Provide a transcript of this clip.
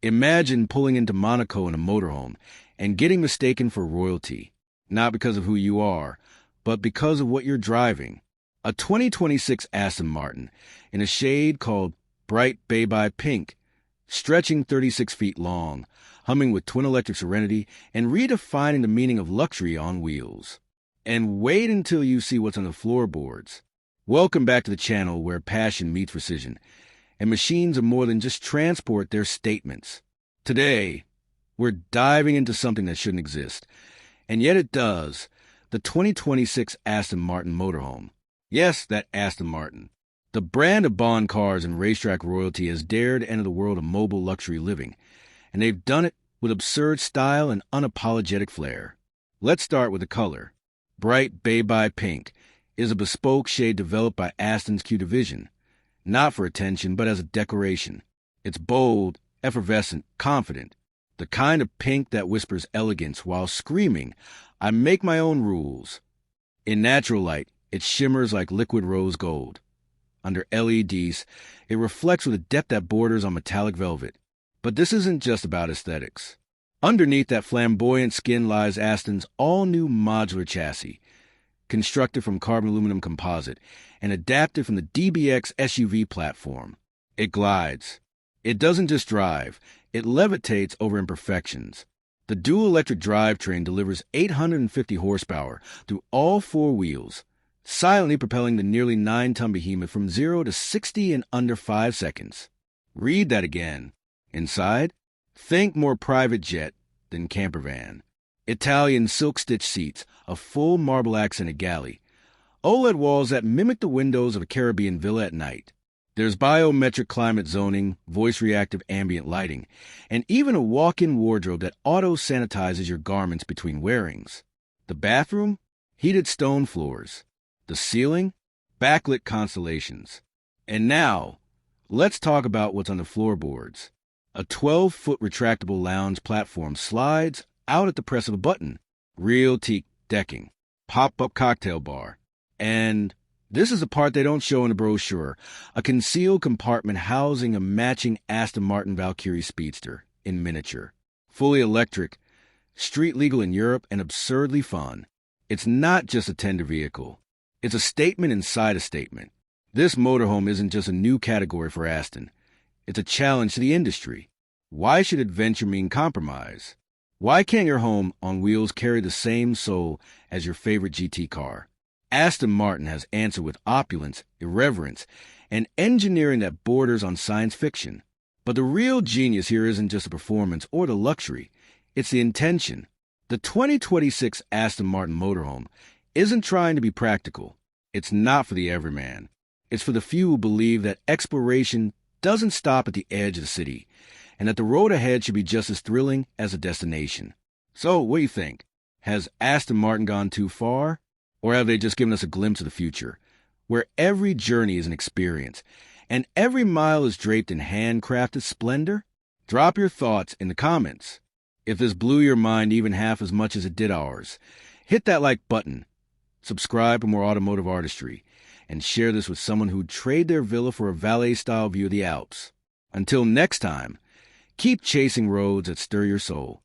Imagine pulling into Monaco in a motorhome and getting mistaken for royalty, not because of who you are, but because of what you're driving. A 2026 Aston Martin in a shade called Bright Baby Pink, stretching 36 feet long, humming with twin-electric serenity, and redefining the meaning of luxury on wheels. And wait until you see what's on the floorboards. Welcome back to the channel where passion meets precision, and machines are more than just transport, they're statements. Today, we're diving into something that shouldn't exist, and yet it does, the 2026 Aston Martin motorhome. Yes, that Aston Martin. The brand of Bond cars and racetrack royalty has dared enter the world of mobile luxury living, and they've done it with absurd style and unapologetic flair. Let's start with the color. Bright Baby Pink is a bespoke shade developed by Aston's Q division, not for attention but as a decoration. It's bold, effervescent, confident, the kind of pink that whispers elegance while screaming, "I make my own rules." In natural light, it shimmers like liquid rose gold. Under LEDs, it reflects with a depth that borders on metallic velvet. But this isn't just about aesthetics. Underneath that flamboyant skin lies Aston's all-new modular chassis, constructed from carbon aluminum composite and adapted from the DBX SUV platform. It glides. It doesn't just drive, it levitates over imperfections. The dual electric drivetrain delivers 850 horsepower through all four wheels, silently propelling the nearly 9-ton behemoth from 0 to 60 in under 5 seconds. Read that again. Inside, think more private jet than camper van. Italian silk-stitched seats, a full marble-accented galley, OLED walls that mimic the windows of a Caribbean villa at night. There's biometric climate zoning, voice-reactive ambient lighting, and even a walk-in wardrobe that auto-sanitizes your garments between wearings. The bathroom? Heated stone floors. The ceiling? Backlit constellations. And now, let's talk about what's on the floorboards. A 12-foot retractable lounge platform slides out at the press of a button. Real teak decking. Pop-up cocktail bar. And this is the part they don't show in the brochure, a concealed compartment housing a matching Aston Martin Valkyrie Speedster in miniature. Fully electric, street legal in Europe, and absurdly fun. It's not just a tender vehicle. It's a statement inside a statement. This motorhome isn't just a new category for Aston. It's a challenge to the industry. Why should adventure mean compromise? Why can't your home on wheels carry the same soul as your favorite GT car? Aston Martin has answered with opulence, irreverence, and engineering that borders on science fiction. But the real genius here isn't just the performance or the luxury. It's the intention. The 2026 Aston Martin motorhome isn't trying to be practical. It's not for the everyman. It's for the few who believe that exploration doesn't stop at the edge of the city, and that the road ahead should be just as thrilling as the destination. So, what do you think? Has Aston Martin gone too far? Or have they just given us a glimpse of the future, where every journey is an experience, and every mile is draped in handcrafted splendor? Drop your thoughts in the comments. If this blew your mind even half as much as it did ours, hit that like button, subscribe for more automotive artistry, and share this with someone who'd trade their villa for a valet-style view of the Alps. Until next time, keep chasing roads that stir your soul.